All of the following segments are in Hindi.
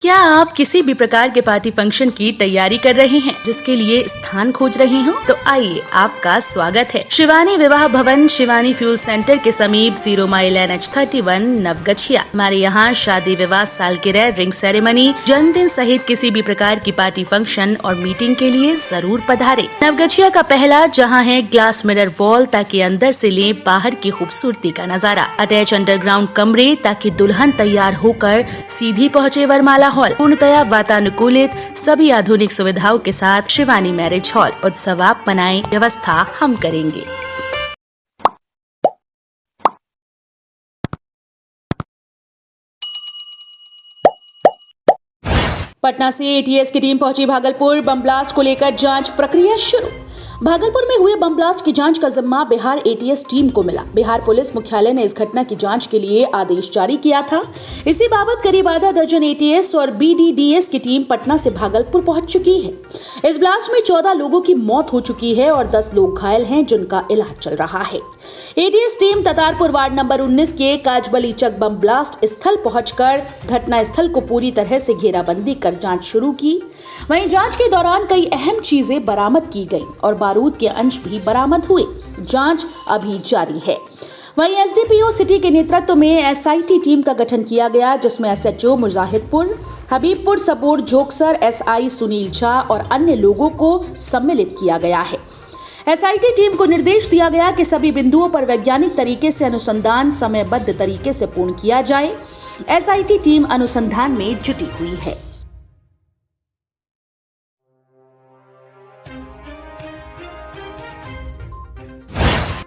क्या आप किसी भी प्रकार के पार्टी फंक्शन की तैयारी कर रहे हैं, जिसके लिए स्थान खोज रहे हो? तो आइए, आपका स्वागत है शिवानी विवाह भवन, शिवानी फ्यूल सेंटर के समीप 0 माइल NH31 नवगछिया। हमारे यहाँ शादी, विवाह, सालगिरह, रिंग सेरेमनी, जन्मदिन सहित किसी भी प्रकार की पार्टी फंक्शन और मीटिंग के लिए जरूर पधारे। नवगछिया का पहला जहाँ है ग्लास मिरर वॉल, ताकि अंदर से ले बाहर की खूबसूरती का नजारा। अटैच अंडरग्राउंड कमरे, ताकि दुल्हन तैयार होकर सीधी पहुँचे वरमाला हॉल। पूर्णतया वातानुकूलित, सभी आधुनिक सुविधाओं के साथ शिवानी मैरिज हॉल। उत्सव आप मनाएं, व्यवस्था हम करेंगे। पटना से ATS की टीम पहुंची भागलपुर। बम ब्लास्ट को लेकर जांच प्रक्रिया शुरू। भागलपुर में हुए बम ब्लास्ट की जांच का जिम्मा बिहार ATS टीम को मिला। बिहार पुलिस मुख्यालय ने इस घटना की जांच के लिए आदेश जारी किया था। इसी बाबत करीब आधा दर्जन ATS और BDDS की टीम पटना से भागलपुर पहुंच चुकी है। इस ब्लास्ट में 14 लोगों की मौत हो चुकी है और 10 लोग घायल हैं, जिनका इलाज चल रहा है। ATS team Tatarpur ward number 19 के काजबलीचक बम ब्लास्ट स्थल पहुंचकर घटना स्थल को पूरी तरह से घेराबंदी कर जांच शुरू की। वहीं जांच के दौरान कई अहम चीजें बरामद की गई और बारूद के अंश भी बरामद हुए। जांच अभी जारी है। वहीं SDPO सिटी के नेतृत्व में SIT टीम का गठन किया गया, जिसमें SHO मुजाहिदपुर, हबीबपुर, सबोर, झोकसर, SI सुनील झा और अन्य लोगों को सम्मिलित किया गया है। SIT टीम को निर्देश दिया गया कि सभी बिंदुओं पर वैज्ञानिक तरीके से अनुसंधान समयबद्ध तरीके से पूर्ण किया जाए। SIT टीम अनुसंधान में जुटी हुई है।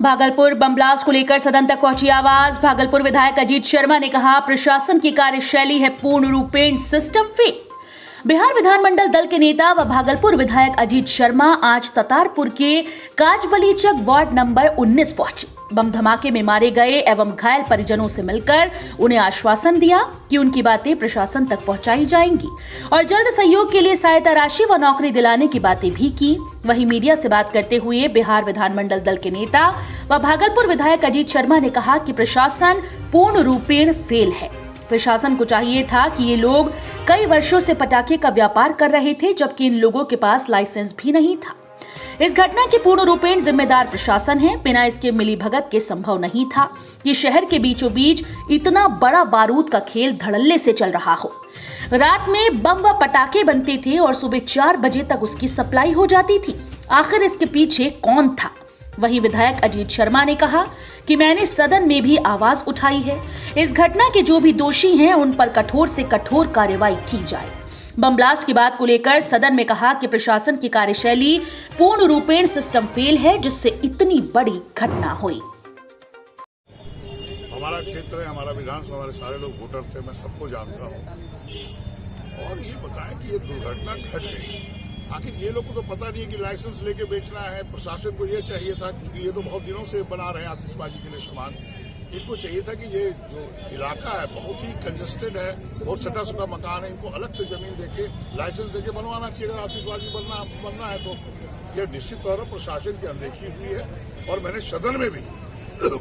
भागलपुर बम ब्लास्ट को लेकर सदन तक पहुंची आवाज। भागलपुर विधायक अजीत शर्मा ने कहा, प्रशासन की कार्यशैली है पूर्ण रूपेण सिस्टम फेल। बिहार विधानमंडल दल के नेता व भागलपुर विधायक अजीत शर्मा आज ततारपुर के काजबलीचक वार्ड नंबर 19 पहुंचे। बम धमाके में मारे गए एवं घायल परिजनों से मिलकर उन्हें आश्वासन दिया कि उनकी बातें प्रशासन तक पहुंचाई जाएंगी और जल्द सहयोग के लिए सहायता राशि व नौकरी दिलाने की बातें भी की। वहीं मीडिया से बात करते हुए बिहार विधानमंडल दल के नेता व भागलपुर विधायक अजीत शर्मा ने कहा कि प्रशासन पूर्ण रूपेण फेल है। प्रशासन को चाहिए था कि ये लोग कई वर्षों से पटाखे का व्यापार कर रहे थे, जबकि इन लोगों के पास लाइसेंस भी नहीं था। इस घटना के पूर्ण रूपेण जिम्मेदार प्रशासन है। बिना इसके मिलीभगत के संभव नहीं था कि शहर के बीचों बीच इतना बड़ा बारूद का खेल धड़ल्ले से चल रहा हो। रात में बम व पटाखे बनते थे और सुबह 4 बजे तक उसकी सप्लाई हो जाती थी। आखिर इसके पीछे कौन था? वहीं विधायक अजीत शर्मा ने कहा कि मैंने सदन में भी आवाज उठाई है। इस घटना के जो भी दोषी हैं, उन पर कठोर से कठोर कार्रवाई की जाए। बम ब्लास्ट की बात को लेकर सदन में कहा कि प्रशासन की कार्यशैली पूर्ण रूपेण सिस्टम फेल है, जिससे इतनी बड़ी घटना हुई। हमारा क्षेत्र है, हमारा विधानसभा, हमारे सारे लोग वोटर थे, मैं सबको जानता हूँ। और ये बताएं कि ये दुर्घटना घट गई, आखिर ये लोग को तो पता नहीं है कि लाइसेंस लेके बेचना है। प्रशासन को ये चाहिए था, क्योंकि ये तो बहुत दिनों से बना रहे हैं आतिशबाजी के लिए सामान, इनको चाहिए था कि ये जो इलाका है बहुत ही कंजस्टेड है, बहुत सटा सटा मकान है, इनको अलग से जमीन देके लाइसेंस देके बनवाना चाहिए। अगर आतिशबाजी बनना है तो यह निश्चित तौर पर प्रशासन की अनदेखी हुई है। और मैंने सदन में भी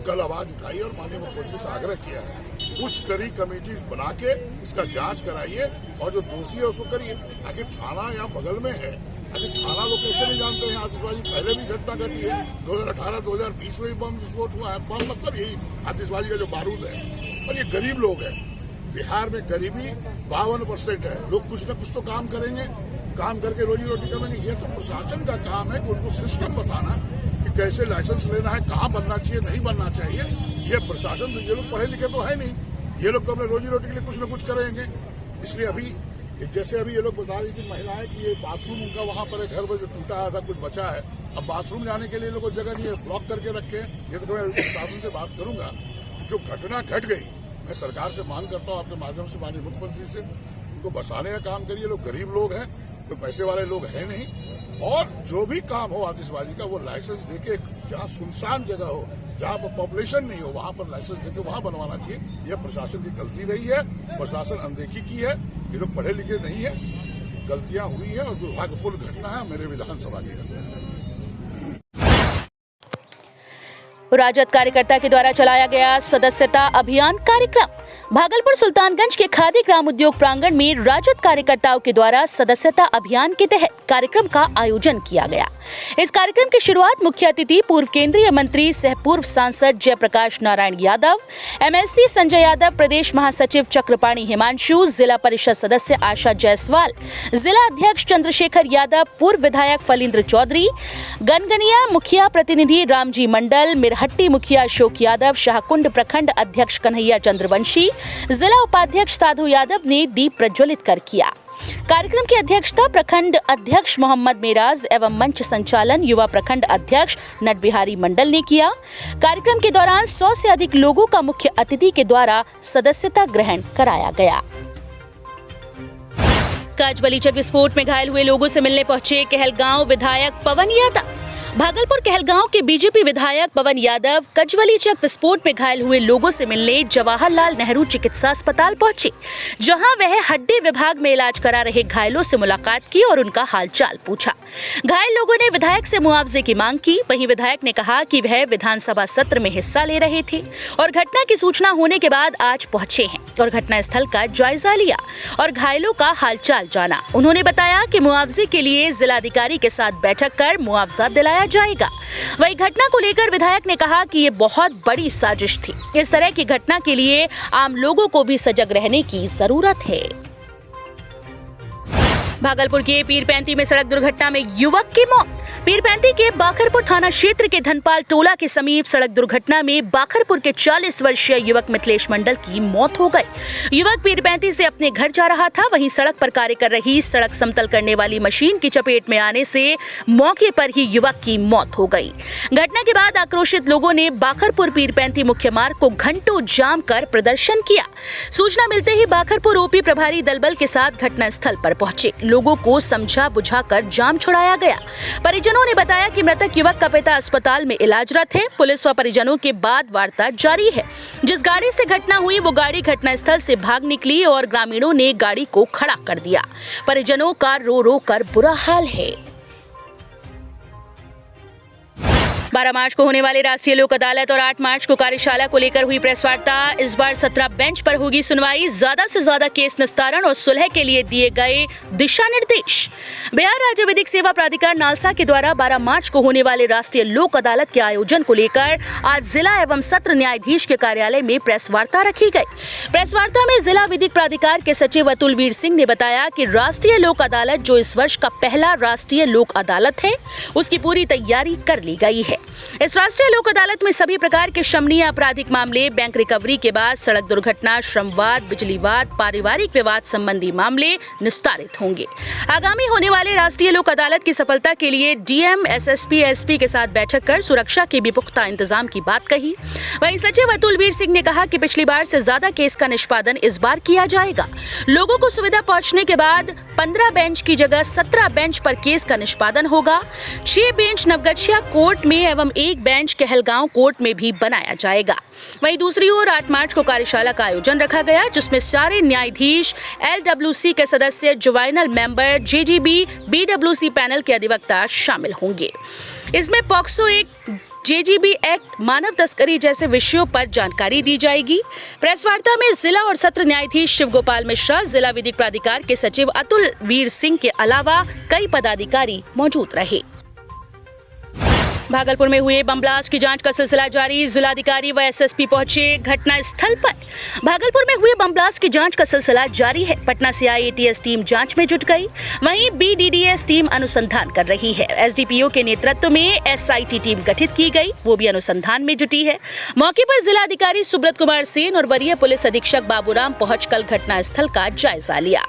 कल आवाज उठाई और माननीय मुख्यमंत्री से आग्रह किया है, कुछ स्तरीय कमेटी बना के इसका जांच कराइए और जो दोषी है उसको करिए। आखिर थाना यहाँ बगल में है, आखिर थाना लोग कैसे नहीं जानते हैं? आतिशबाजी पहले भी घटना घटी है, 2018-2020 में भी बम विस्फोट हुआ है। बम मतलब यही आतिशबाजी का जो बारूद है। और ये गरीब लोग हैं, बिहार में गरीबी 52% है। लोग कुछ न कुछ तो काम करेंगे, काम करके रोजी रोटी करेंगे। ये तो प्रशासन का काम है कि उनको सिस्टम बताना कि कैसे लाइसेंस लेना है, कहाँ बनना चाहिए, नहीं बनना चाहिए। ये प्रशासन, ये लोग पढ़े लिखे तो है नहीं, ये लोग तो अपने रोजी रोटी के लिए कुछ न कुछ करेंगे। इसलिए अभी जैसे अभी ये लोग बता रही थी महिलाएं कि ये बाथरूम उनका वहां पर एक घर में जो टूटा आया था, कुछ बचा है। अब बाथरूम जाने के लिए लोगों को जगह नहीं है, ब्लॉक करके रखे हैं। ये तो मैं प्रशासन से बात करूंगा। जो घटना घट गई, मैं सरकार से मांग करता हूँ अपने माध्यम से माननीय मुख्यमंत्री से, उनको बचाने का काम करिए। लोग गरीब लोग हैं, कोई पैसे वाले लोग हैं नहीं। और जो भी काम हो आतिशबाजी का, वो लाइसेंस देके, जहाँ सुनसान जगह हो, जहाँ पर पॉपुलेशन नहीं हो, वहां पर लाइसेंस देके वहां बनवाना चाहिए। यह प्रशासन की गलती रही है, प्रशासन अनदेखी की है। ये लोग पढ़े लिखे नहीं है, गलतियां हुई है और दुर्भाग्यपूर्ण घटना है मेरे विधानसभा की घटना है। राजद कार्यकर्ता के द्वारा चलाया गया सदस्यता अभियान कार्यक्रम। भागलपुर सुल्तानगंज के खादी ग्राम उद्योग प्रांगण में राजद कार्यकर्ताओं के द्वारा सदस्यता अभियान के तहत कार्यक्रम का आयोजन किया गया। इस कार्यक्रम की शुरुआत मुख्य अतिथि पूर्व केंद्रीय मंत्री सह पूर्व सांसद जयप्रकाश नारायण यादव, एमएलसी संजय यादव, प्रदेश महासचिव चक्रपाणी हिमांशु, जिला परिषद सदस्य आशा जायसवाल, जिला अध्यक्ष चंद्रशेखर यादव, पूर्व विधायक फलींद्र चौधरी, गनगनिया मुखिया प्रतिनिधि रामजी मंडल, मिरहट्टी मुखिया अशोक यादव, शाहकुंड प्रखंड अध्यक्ष कन्हैया चंद्रवंशी, जिला उपाध्यक्ष साधु यादव ने दीप प्रज्वलित कर किया। कार्यक्रम की अध्यक्षता प्रखंड अध्यक्ष मोहम्मद मेराज एवं मंच संचालन युवा प्रखंड अध्यक्ष नटबिहारी मंडल ने किया। कार्यक्रम के दौरान 100 से अधिक लोगों का मुख्य अतिथि के द्वारा सदस्यता ग्रहण कराया गया। काजबलीचक विस्फोट में घायल हुए लोगों से मिलने पहुंचे कहलगांव विधायक पवन यादव। भागलपुर कहलगांव के बीजेपी विधायक पवन यादव कजवलीचक विस्फोट में घायल हुए लोगों से मिलने जवाहरलाल नेहरू चिकित्सा अस्पताल पहुंचे, जहां वह हड्डी विभाग में इलाज करा रहे घायलों से मुलाकात की और उनका हालचाल पूछा। घायल लोगों ने विधायक से मुआवजे की मांग की। वहीं विधायक ने कहा कि वह विधानसभा सत्र में हिस्सा ले रहे थे और घटना की सूचना होने के बाद आज पहुंचे हैं और घटनास्थल का जायजा लिया और घायलों का हालचाल जाना। उन्होंने बताया कि मुआवजे के लिए जिलाधिकारी के साथ बैठक कर मुआवजा दिलाया जाएगा। वही घटना को लेकर विधायक ने कहा कि ये बहुत बड़ी साजिश थी। इस तरह की घटना के लिए आम लोगों को भी सजग रहने की जरूरत है। भागलपुर के पीरपैंती में सड़क दुर्घटना में युवक की मौत। पीरपैंती के बाखरपुर थाना क्षेत्र के धनपाल टोला के समीप सड़क दुर्घटना में बाखरपुर के 40 वर्षीय युवक मिथिलेश मंडल की मौत हो गई। युवक पीरपैंती से अपने घर जा रहा था। वहीं सड़क पर कार्य कर रही सड़क समतल करने वाली मशीन की चपेट में आने से मौके पर ही युवक की मौत हो गई। घटना के बाद आक्रोशित लोगों ने बाखरपुर पीरपैंती मुख्य मार्ग को घंटों जाम कर प्रदर्शन किया। सूचना मिलते ही बाखरपुर ओपी प्रभारी दलबल के साथ घटनास्थल पर पहुंचे। लोगों को समझा बुझाकर जाम छुड़ाया गया। परिजनों ने बताया कि मृतक युवक का पिता अस्पताल में इलाजरत है। पुलिस व परिजनों के बाद वार्ता जारी है। जिस गाड़ी से घटना हुई वो गाड़ी घटनास्थल से भाग निकली और ग्रामीणों ने गाड़ी को खड़ा कर दिया। परिजनों का रो रो कर बुरा हाल है। 12 मार्च को होने वाली राष्ट्रीय लोक अदालत और 8 मार्च को कार्यशाला को लेकर हुई प्रेस वार्ता। इस बार 17 बेंच पर होगी सुनवाई। ज्यादा से ज्यादा केस निस्तारण और सुलह के लिए दिए गए दिशा निर्देश। बिहार राज्य विधिक सेवा प्राधिकार नालसा के द्वारा 12 मार्च को होने वाले राष्ट्रीय लोक अदालत के आयोजन को लेकर आज जिला एवं सत्र न्यायाधीश के कार्यालय में प्रेस वार्ता रखी गई। प्रेस वार्ता में जिला विधिक प्राधिकार के सचिव अतुलवीर सिंह ने बताया कि राष्ट्रीय लोक अदालत जो इस वर्ष का पहला राष्ट्रीय लोक अदालत है, उसकी पूरी तैयारी कर ली गई है। इस राष्ट्रीय लोक अदालत में सभी प्रकार के शमनीय आपराधिक मामले, बैंक रिकवरी के बाद सड़क दुर्घटना, श्रमवाद, बिजलीवाद, पारिवारिक विवाद संबंधी मामले निस्तारित होंगे। आगामी होने वाले राष्ट्रीय लोक अदालत की सफलता के लिए डीएम, एसएसपी, एसपी के साथ बैठक कर सुरक्षा के भी पुख्ता इंतजाम की बात कही। वहीं सचिव अतुलवीर सिंह ने कहा कि पिछली बार से ज्यादा केस का निष्पादन इस बार किया जाएगा। लोगों को सुविधा पहुंचने के बाद 15 बेंच की जगह 17 बेंच पर केस का निष्पादन होगा। 6 बेंच नवगछिया कोर्ट में एवं 1 बेंच कहलगांव कोर्ट में भी बनाया जाएगा। वहीं दूसरी ओर 8 मार्च को कार्यशाला का आयोजन रखा गया, जिसमें सारे न्यायाधीश, LWC के सदस्य, जुवाइनल मेंबर, JGB, BWC पैनल के अधिवक्ता शामिल होंगे। इसमें पॉक्सो एक्ट, JGB एक्ट, मानव तस्करी जैसे विषयों पर जानकारी दी जाएगी। प्रेस वार्ता में जिला और सत्र न्यायाधीश शिव गोपाल मिश्रा, जिला विधिक प्राधिकार के सचिव अतुलवीर सिंह के अलावा कई पदाधिकारी मौजूद रहे। भागलपुर में हुए बम ब्लास्ट की जांच का सिलसिला जारी। जिलाधिकारी व एसएसपी पहुंचे घटनास्थल पर। भागलपुर में हुए बम ब्लास्ट की जांच का सिलसिला जारी है। पटना से आई ATS टीम जांच में जुट गई। वहीं BDDS टीम अनुसंधान कर रही है। SDPO के नेतृत्व में SIT टीम गठित की गई, वो भी अनुसंधान में जुटी है। मौके पर जिलाधिकारी सुब्रत कुमार सेन और वरीय पुलिस अधीक्षक बाबूराम पहुंचकर घटनास्थल का जायजा लिया।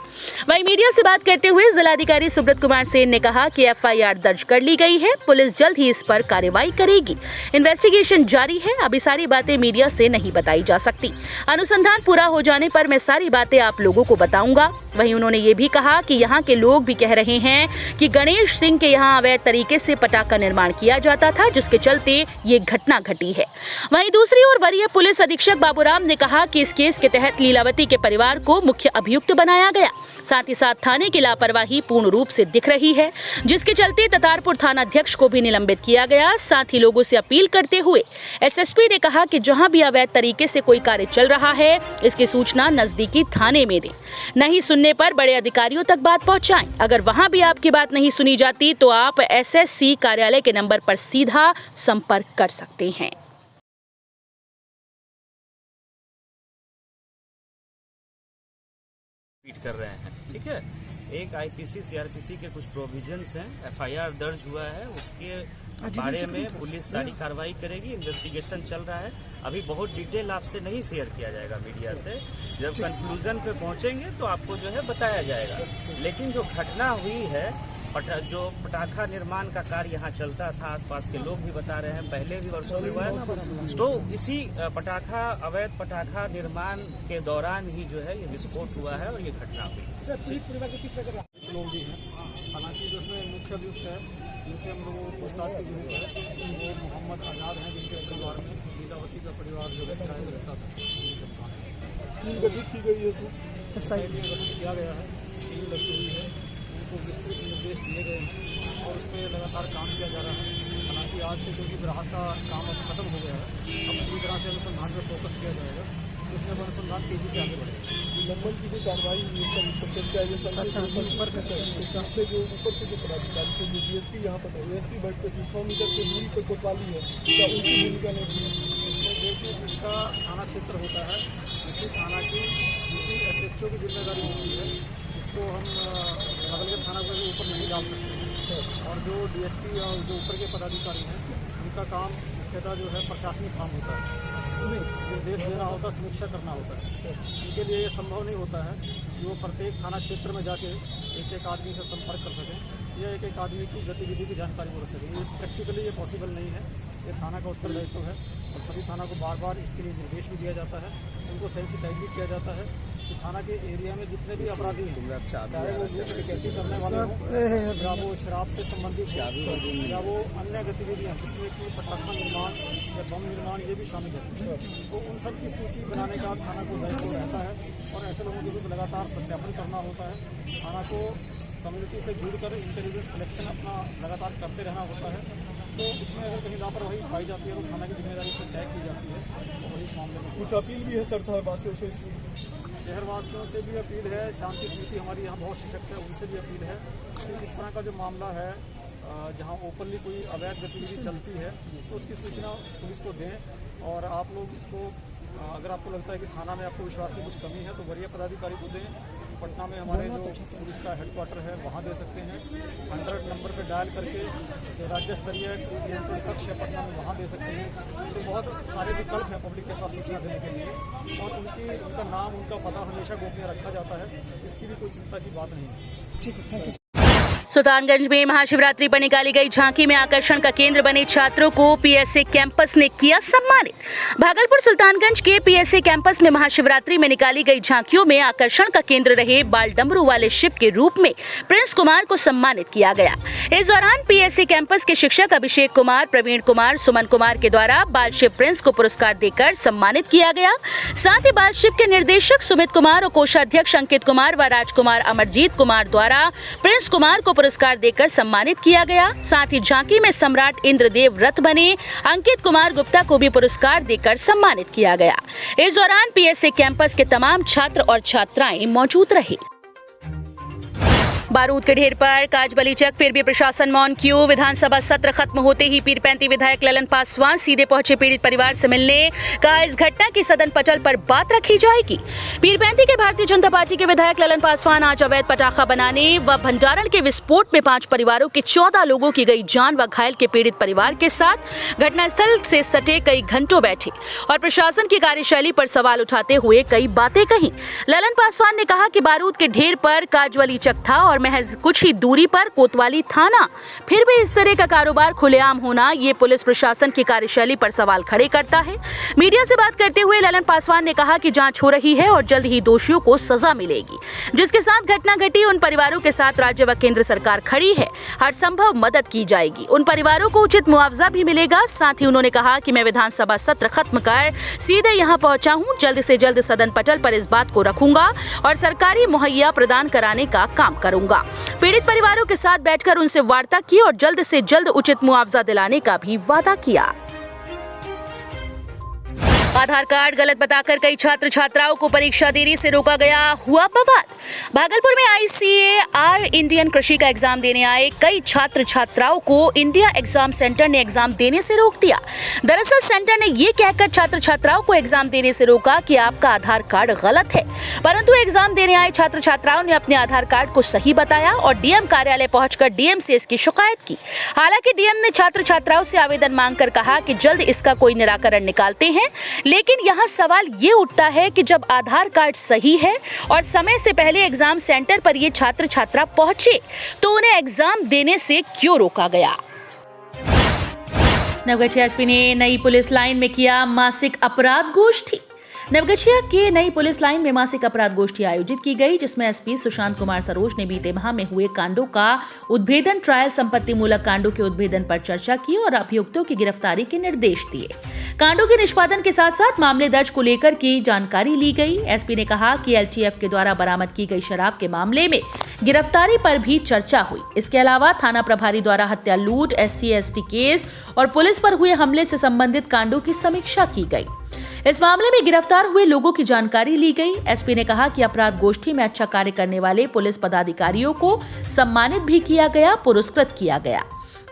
वहीं मीडिया से बात करते हुए जिलाधिकारी सुब्रत कुमार सेन ने कहा कि FIR दर्ज कर ली गई है। पुलिस जल्द ही इस पर कार्रवाई करेगी। इन्वेस्टिगेशन जारी है। अभी सारी बातें मीडिया से नहीं बताई जा सकती। अनुसंधान पूरा हो जाने पर मैं सारी बातें आप लोगों को बताऊंगा। वहीं उन्होंने ये भी कहा कि यहाँ के लोग भी कह रहे हैं कि गणेश सिंह के यहाँ अवैध तरीके से पटाखा निर्माण किया जाता था, जिसके चलते ये घटना घटी है। वहीं दूसरी ओर वरीय पुलिस अधीक्षक बाबूराम ने कहा कि इस केस के तहत लीलावती के परिवार को मुख्य अभियुक्त बनाया गया। साथ ही साथ थाने की लापरवाही पूर्ण रूप से दिख रही है, जिसके चलते ततारपुर थानाध्यक्ष को भी निलंबित किया गया गया। साथ ही लोगों से अपील करते हुए एसएसपी ने कहा कि जहां भी अवैध तरीके से कोई कार्य चल रहा है, इसकी सूचना नजदीकी थाने में दें। नहीं सुनने पर बड़े अधिकारियों तक बात पहुंचाएं। अगर वहां भी आपकी बात नहीं सुनी जाती तो आप एसएससी कार्यालय के नंबर पर सीधा संपर्क कर सकते हैं। कर रहे हैं, ठीक है। एक आईपीसी सीआरपीसी के कुछ प्रोविजंस हैं, एफआईआर दर्ज हुआ है, उसके बारे में पुलिस सारी कार्रवाई करेगी। इन्वेस्टिगेशन चल रहा है, अभी बहुत डिटेल आपसे नहीं शेयर किया जाएगा मीडिया से। जब कंक्लूजन पे पहुंचेंगे तो आपको जो है बताया जाएगा। लेकिन जो घटना हुई है, जो पटाखा निर्माण का कार्य यहाँ चलता था, आसपास के लोग भी बता रहे हैं, पहले भी वर्षों में हुआ है, तो इसी अवैध पटाखा निर्माण के दौरान ही जो है ये विस्फोट हुआ है और ये घटना हुई। लोग भी हैं, हालांकि जो उसमें मुख्य अभियुक्त है जिनसे हम लोगों को पूछताछ की जरूरत है, वो मोहम्मद आजाद हैं, जिनके परिवार में लीलावती का परिवार जो है किराए में रहता था। गठित की गई है, गठित किया गया है, टीम लगी हुई है, उनको विस्तृत निर्देश दिए गए हैं और उस पर लगातार काम किया जा रहा है। हालांकि आज से क्योंकि ग्राहक का काम अब खत्म हो गया है, अब पूरी तरह से अनुसंधान पर फोकस किया जाएगा, उसमें अनुसंधान तेजी से आगे बढ़ेगा। निलंबन की भी कार्रवाई सबसे जो ऊपर से जो पदाधिकारी थे, जो डीएसपी यहाँ पर एएसपी बैठ के 100 मीटर के दूरी पर कोतवाली है, क्या उनकी भूमिका नहीं? देखिए, जिसका थाना क्षेत्र होता है, उसी थाना की दूसरी एसएचओ की जिम्मेदारी होती है, जिसको हम बगल के थाना को ऊपर नहीं डाल सकते। और जो डीएसपी और जो ऊपर के पदाधिकारी हैं, उनका काम मुख्यतः जो है प्रशासनिक काम होता है, उन्हें निर्देश देना होता है, समीक्षा करना होता है। उनके लिए ये संभव नहीं होता है कि वो प्रत्येक थाना क्षेत्र में जाके एक एक आदमी से संपर्क कर सकें या एक एक आदमी की गतिविधि की जानकारी वो रख सकें। ये प्रैक्टिकली ये पॉसिबल नहीं है। ये थाना का उत्तरदायित्व है और सभी थाना को बार बार इसके लिए निर्देश भी दिया जाता है, उनको सेंसिटाइज भी किया जाता है कि थाना के एरिया में जितने भी अपराधी हैं, चाहे वो यूथ डकैती करने वाले हों या वो शराब से संबंधित या वो अन्य गतिविधियाँ जिसमें कि पटाखा निर्माण या बम निर्माण ये भी शामिल है, तो उन सब की सूची बनाने का थाना को दायित्व रहता है और ऐसे लोगों के भी लगातार सत्यापन करना होता है। थाना को कम्युनिटी से जुड़कर इंटेलिजेंस कलेक्शन अपना लगातार करते रहना होता है। तो इसमें अगर कहीं लापरवाही पाई जाती है तो थाना की जिम्मेदारी से तय की जाती है। और इस मामले में कुछ अपील भी है शहरवासियों से, शहरवासियों से भी अपील है, शांति समिति हमारी यहाँ बहुत सशक्त है, उनसे भी अपील है कि इस तरह का जो मामला है जहाँ ओपनली कोई अवैध गतिविधि चलती है तो उसकी सूचना पुलिस को दें। और आप लोग इसको अगर आपको लगता है कि थाना में आपको विश्वास की कुछ कमी है तो वरीय पदाधिकारी को दें। पटना में हमारे जो पुलिस का हेडक्वार्टर है वहाँ दे सकते हैं। 100 नंबर पर डायल करके जो राज्य स्तरीय नियंत्रण कक्ष है पटना में वहाँ दे सकते हैं। तो बहुत सारे विकल्प हैं पब्लिक के पास सूचना देने के लिए और उनका नाम, उनका पता हमेशा गोपनीय रखा जाता है। इसकी भी कोई चिंता की बात नहीं है। ठीक है, थैंक यू। सुल्तानगंज में महाशिवरात्रि पर निकाली गई झांकी में आकर्षण का केंद्र बने छात्रों को पीएसए कैंपस ने किया सम्मानित। भागलपुर सुल्तानगंज के पीएसए कैंपस में महाशिवरात्रि में निकाली गई झांकियों में आकर्षण का केंद्र रहे बाल डमरू वाले शिव के रूप में प्रिंस कुमार को सम्मानित किया गया। इस दौरान पीएसए कैंपस के शिक्षक अभिषेक कुमार, प्रवीण कुमार, सुमन कुमार के द्वारा बाल शिव प्रिंस को पुरस्कार देकर सम्मानित किया गया। साथ ही बाल शिव के निर्देशक सुमित कुमार और कोषाध्यक्ष अंकित कुमार व राजकुमार अमरजीत कुमार द्वारा प्रिंस कुमार को पुरस्कार देकर सम्मानित किया गया। साथ ही झांकी में सम्राट इंद्रदेव रथ बने अंकित कुमार गुप्ता को भी पुरस्कार देकर सम्मानित किया गया। इस दौरान पीएसए कैंपस के तमाम छात्र और छात्राएं मौजूद रहे। बारूद के ढेर पर काजबली चक, फिर भी प्रशासन मौन क्यों? विधानसभा सत्र खत्म होते ही पीरपैंती विधायक ललन पासवान सीधे पहुंचे पीड़ित परिवार से मिलने। कहा इस घटना की सदन पटल पर बात रखी जाएगी। पीरपैंती के भारतीय जनता पार्टी के विधायक ललन पासवान आज अवैध पटाखा बनाने व भंडारण के विस्फोट में 5 परिवारों के 14 लोगों की गई जान व घायल के पीड़ित परिवार के साथ घटनास्थल से सटे कई घंटों बैठे और प्रशासन की कार्यशैली पर सवाल उठाते हुए कई बातें कही। ललन पासवान ने कहा कि बारूद के ढेर पर काजवली चक था और महज कुछ ही दूरी पर कोतवाली थाना, फिर भी इस तरह का कारोबार खुलेआम होना ये पुलिस प्रशासन की कार्यशैली पर सवाल खड़े करता है। मीडिया से बात करते हुए ललन पासवान ने कहा कि जांच हो रही है और जल्द ही दोषियों को सजा मिलेगी। जिसके साथ घटना घटी उन परिवारों के साथ राज्य व केंद्र सरकार खड़ी है, हर संभव मदद की जाएगी, उन परिवारों को उचित मुआवजा भी मिलेगा। साथ ही उन्होंने कहा कि मैं विधानसभा सत्र खत्म कर सीधे यहाँ पहुंचा हूँ, जल्द से जल्द सदन पटल पर इस बात को रखूंगा और सरकारी मुहैया प्रदान कराने का काम करूंगा। होगा। पीड़ित परिवारों के साथ बैठकर उनसे वार्ता की और जल्द से जल्द उचित मुआवजा दिलाने का भी वादा किया। आधार कार्ड गलत बताकर कई छात्र छात्राओं को परीक्षा देने से रोका गया, हुआ बवाल। भागलपुर में ICAR इंडियन कृषि का एग्जाम देने आए कई छात्र छात्राओं को इंडिया एग्जाम सेंटर ने एग्जाम देने से रोक दिया। दरअसल सेंटर ने ये कहकर छात्र छात्राओं को एग्जाम देने से रोका कि आपका आधार कार्ड गलत है, परंतु एग्जाम देने आए छात्र छात्राओं ने अपने आधार कार्ड को सही बताया और DM कार्यालय पहुंचकर DM से इसकी शिकायत की। हालांकि DM ने छात्र छात्राओं से आवेदन मांगकर कहा कि जल्द इसका कोई निराकरण निकालते हैं, लेकिन यहाँ सवाल ये उठता है कि जब आधार कार्ड सही है और समय से पहले एग्जाम सेंटर पर ये छात्र छात्रा पहुंचे तो उन्हें एग्जाम देने से क्यों रोका गया। नवगछिया SP ने नई पुलिस लाइन में किया मासिक अपराध गोष्ठी। नवगछिया के नई पुलिस लाइन में मासिक अपराध गोष्ठी आयोजित की गई, जिसमें SP सुशांत कुमार सरोज ने बीते माह में हुए कांडों का उद्भेदन, ट्रायल, संपत्ति मूलक कांडों के उद्भेदन पर चर्चा की और अभियुक्तों की गिरफ्तारी के निर्देश दिए। कांडों के निष्पादन के साथ साथ मामले दर्ज को लेकर की जानकारी ली गई। SP ने कहा कि LTF के द्वारा बरामद की गई शराब के मामले में गिरफ्तारी पर भी चर्चा हुई। इसके अलावा थाना प्रभारी द्वारा हत्या, लूट, SC/ST केस और पुलिस पर हुए हमले से संबंधित कांडों की समीक्षा की गई। इस मामले में गिरफ्तार हुए लोगों की जानकारी ली गई। SP ने कहा कि अपराध गोष्ठी में अच्छा कार्य करने वाले पुलिस पदाधिकारियों को सम्मानित भी किया गया, पुरस्कृत किया गया।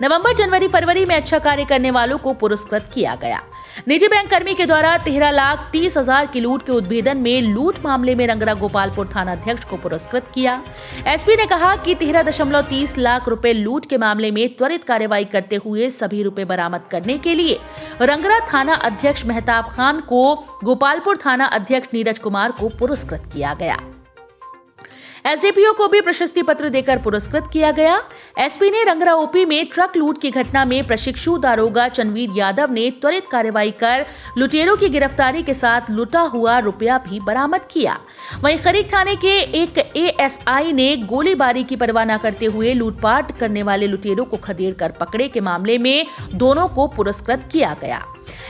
नवंबर, जनवरी, फरवरी में अच्छा कार्य करने वालों को पुरस्कृत किया गया। निजी बैंक कर्मी के द्वारा 13,30,000 की लूट के उद्भेदन में लूट मामले में रंगरा गोपालपुर थाना अध्यक्ष को पुरस्कृत किया। SP ने कहा कि 13.30 लाख रुपए लूट के मामले में त्वरित कार्रवाई करते हुए सभी रुपए बरामद करने के लिए रंगरा थाना अध्यक्ष मेहताब खान को, गोपालपुर थाना अध्यक्ष नीरज कुमार को पुरस्कृत किया गया। SDPO को भी प्रशस्ति पत्र देकर पुरस्कृत किया गया। SP ने रंगरा OP में ट्रक लूट की घटना में प्रशिक्षु दारोगा चनवीर यादव ने त्वरित कार्रवाई कर लुटेरों की गिरफ्तारी के साथ लुटा हुआ रुपया भी बरामद किया। वहीं खरीक थाने के एक ASI ने गोलीबारी की परवाह न करते हुए लूटपाट करने वाले लुटेरों को खदेड़ कर पकड़े के मामले में दोनों को पुरस्कृत किया गया।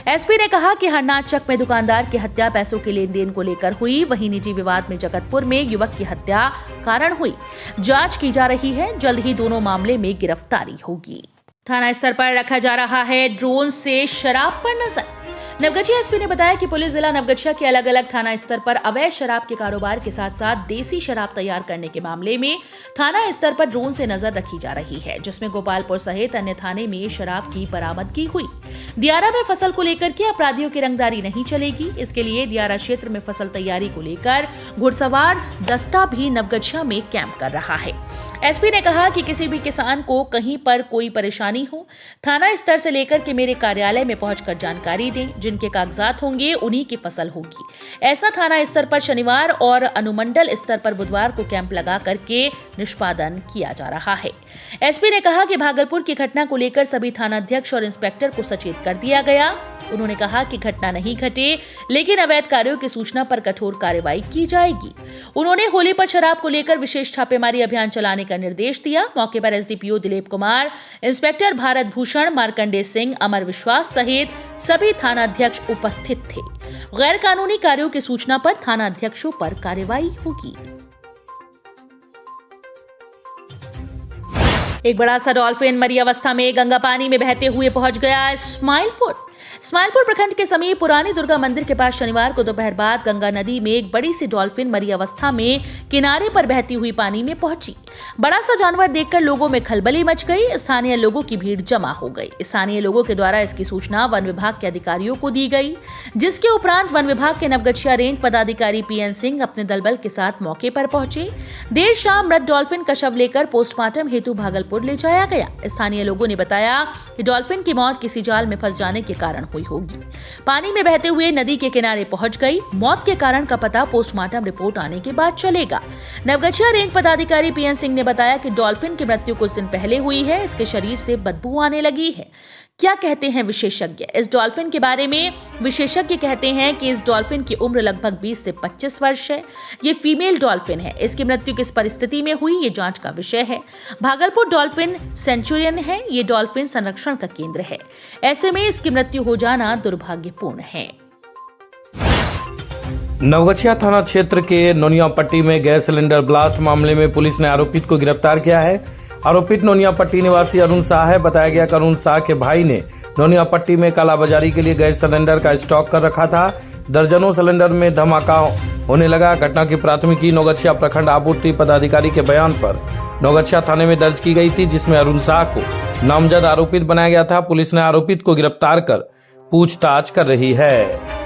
SP ने कहा कि हरनाथ चक में दुकानदार की हत्या पैसों के लेन देन को लेकर हुई, वहीं निजी विवाद में जगतपुर में युवक की हत्या कारण हुई। जांच की जा रही है, जल्द ही दोनों मामले में गिरफ्तारी होगी। थाना स्तर पर रखा जा रहा है ड्रोन से शराब पर नजर। नवगछिया SP ने बताया कि पुलिस जिला नवगछिया के अलग अलग थाना स्तर पर अवैध शराब के कारोबार के साथ साथ देसी शराब तैयार करने के मामले में थाना स्तर पर ड्रोन से नजर रखी जा रही है, जिसमें गोपालपुर सहित अन्य थाने में शराब की बरामदगी हुई। दियारा में फसल को लेकर के अपराधियों की रंगदारी नहीं चलेगी। इसके लिए दियारा क्षेत्र में फसल तैयारी को लेकर घुड़सवार दस्ता भी नवगछिया में कैंप कर रहा है। SP ने कहा कि किसी भी किसान को कहीं पर कोई परेशानी हो, थाना स्तर से लेकर के मेरे कार्यालय में पहुंचकर जानकारी दें। जिनके कागजात होंगे उन्हीं की फसल होगी। ऐसा थाना स्तर पर शनिवार और अनुमंडल स्तर पर बुधवार को कैंप लगा करके निष्पादन किया जा रहा है। SP ने कहा कि भागलपुर की घटना को लेकर सभी थानाध्यक्ष और इंस्पेक्टर को सचेत कर दिया गया। उन्होंने कहा कि घटना नहीं घटे, लेकिन अवैध कार्यों की सूचना पर कठोर कार्रवाई की जाएगी। उन्होंने होली पर शराब को लेकर विशेष छापेमारी अभियान चलाने का निर्देश दिया। मौके पर SDPO दिलीप कुमार, इंस्पेक्टर भारत भूषण, मार्कंडेय सिंह, अमर विश्वास सहित सभी थानाध्यक्ष उपस्थित थे। गैर कानूनी कार्यों की सूचना पर थानाध्यक्षों पर कार्रवाई होगी। एक बड़ा सा डॉल्फिन मरी अवस्था में गंगा पानी में बहते हुए पहुंच गया स्माइलपुर प्रखंड के समीप पुरानी दुर्गा मंदिर के पास शनिवार को दोपहर बाद गंगा नदी में एक बड़ी सी डॉल्फिन मरी अवस्था में किनारे पर बहती हुई पानी में पहुंची। बड़ा सा जानवर देखकर लोगों में खलबली मच गई। स्थानीय लोगों की भीड़ जमा हो गई। स्थानीय लोगों के द्वारा इसकी सूचना वन विभाग के अधिकारियों को दी गई, जिसके उपरांत वन विभाग के नवगछिया रेंज पदाधिकारी PN सिंह अपने दलबल के साथ मौके पर पहुंचे। देर शाम मृत डॉल्फिन का शव लेकर पोस्टमार्टम हेतु भागलपुर ले जाया गया। स्थानीय लोगों ने बताया कि डॉल्फिन की मौत किसी जाल में फंस जाने के कारण हुई होगी। पानी में बहते हुए नदी के किनारे पहुंच गई। मौत के कारण का पता पोस्टमार्टम रिपोर्ट आने के बाद चलेगा। नवगछिया रेंज पदाधिकारी PN सिंह ने बताया कि डॉल्फिन की मृत्यु कुछ दिन पहले हुई है। इसके शरीर से बदबू आने लगी है। क्या कहते हैं विशेषज्ञ इस डॉल्फिन के बारे में? विशेषज्ञ कहते हैं कि इस डॉल्फिन की उम्र लगभग 20 से 25 वर्ष है। ये फीमेल डॉल्फिन है। इसकी मृत्यु किस परिस्थिति में हुई, ये जांच का विषय है। भागलपुर डॉल्फिन सेंचुरियन है। ये डॉल्फिन संरक्षण का केंद्र है। ऐसे में इसकी मृत्यु हो जाना दुर्भाग्यपूर्ण है। नवगछिया थाना क्षेत्र के नोनियापट्टी में गैस सिलेंडर ब्लास्ट मामले में पुलिस ने आरोपित को गिरफ्तार किया है। आरोपित नोनियापट्टी निवासी अरुण शाह है। बताया गया कि अरुण शाह के भाई ने नोनियापट्टी में कालाबाजारी के लिए गैस सिलेंडर का स्टॉक कर रखा था। दर्जनों सिलेंडर में धमाका होने लगा। घटना की प्राथमिकी नवगछिया प्रखंड आपूर्ति पदाधिकारी के बयान पर नवगछिया थाने में दर्ज की गई थी, जिसमें अरुण शाह को नामजद आरोपित बनाया गया था। पुलिस ने आरोपित को गिरफ्तार कर पूछताछ कर रही है।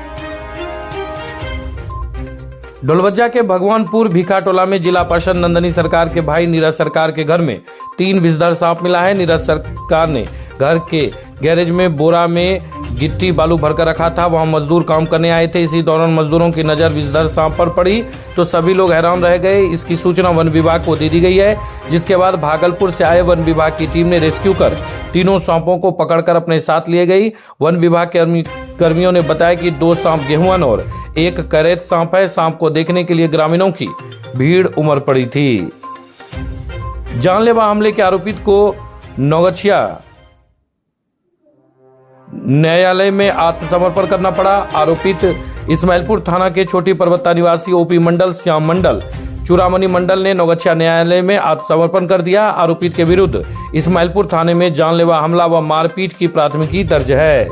डोलवज्जा के भगवानपुर भीखा टोला में जिला पार्षद नंदनी सरकार के भाई नीरज सरकार के घर में 3 विषधर सांप मिला है। नीरज सरकार ने घर के गैरेज में बोरा में गिट्टी बालू भरकर रखा था। वहां मजदूर काम करने आए थे। इसी दौरान मजदूरों की नजर विषधर सांप पर पड़ी तो सभी लोग हैरान रह गए। इसकी सूचना वन विभाग को दे दी गई है, जिसके बाद भागलपुर से आए वन विभाग की टीम ने रेस्क्यू कर तीनों सांपों को पकड़कर अपने साथ लिए गई। वन विभाग के कर्मियों ने बताया कि 2 सांप गेहुअन और 1 करैत सांप है। सांप को देखने के लिए ग्रामीणों की भीड़ उमड़ पड़ी थी। जानलेवा हमले के आरोपित को नवगछिया न्यायालय में आत्मसमर्पण करना पड़ा। आरोपित इस्माइलपुर थाना के छोटी पर्वता निवासी ओपी मंडल, श्याम मंडल, चूड़ामणि मंडल ने नवगछिया न्यायालय में आत्मसमर्पण कर दिया। आरोपित के विरुद्ध इस्माइलपुर थाने में जानलेवा हमला व मारपीट की प्राथमिकी दर्ज है।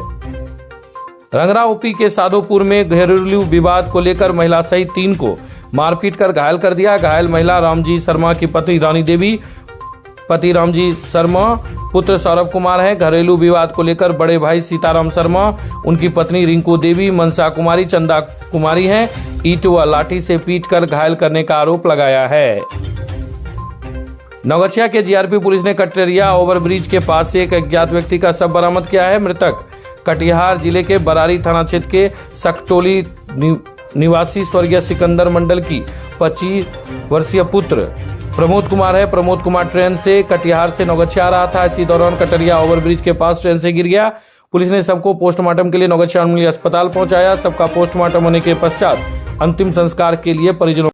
रंगरा ओपी के साधोपुर में घरेलू विवाद को लेकर महिला सहित 3 को मारपीट कर घायल कर दिया। घायल महिला रामजी शर्मा की पत्नी रानी देवी, पति रामजी शर्मा, पुत्र सौरभ कुमार है। घरेलू विवाद को लेकर बड़े भाई सीताराम शर्मा, उनकी पत्नी रिंकू देवी, मनसा कुमारी, चंदा कुमारी हैं। ईंट व लाठी से पीटकर घायल करने का आरोप लगाया है। नवगछिया के जीआरपी पुलिस ने कटरिया ओवरब्रिज के पास से एक अज्ञात व्यक्ति का शव बरामद किया है। मृतक कटिहार जिले के बरारी थाना क्षेत्र के सकटोली निवासी स्वर्गीय सिकंदर मंडल की 25 वर्षीय पुत्र प्रमोद कुमार है। प्रमोद कुमार ट्रेन से कटिहार से नवगछिया आ रहा था। इसी दौरान कटरिया ओवरब्रिज के पास ट्रेन से गिर गया। पुलिस ने सबको पोस्टमार्टम के लिए नवगछिया अस्पताल पहुंचाया। सबका पोस्टमार्टम होने के पश्चात अंतिम संस्कार के लिए परिजनों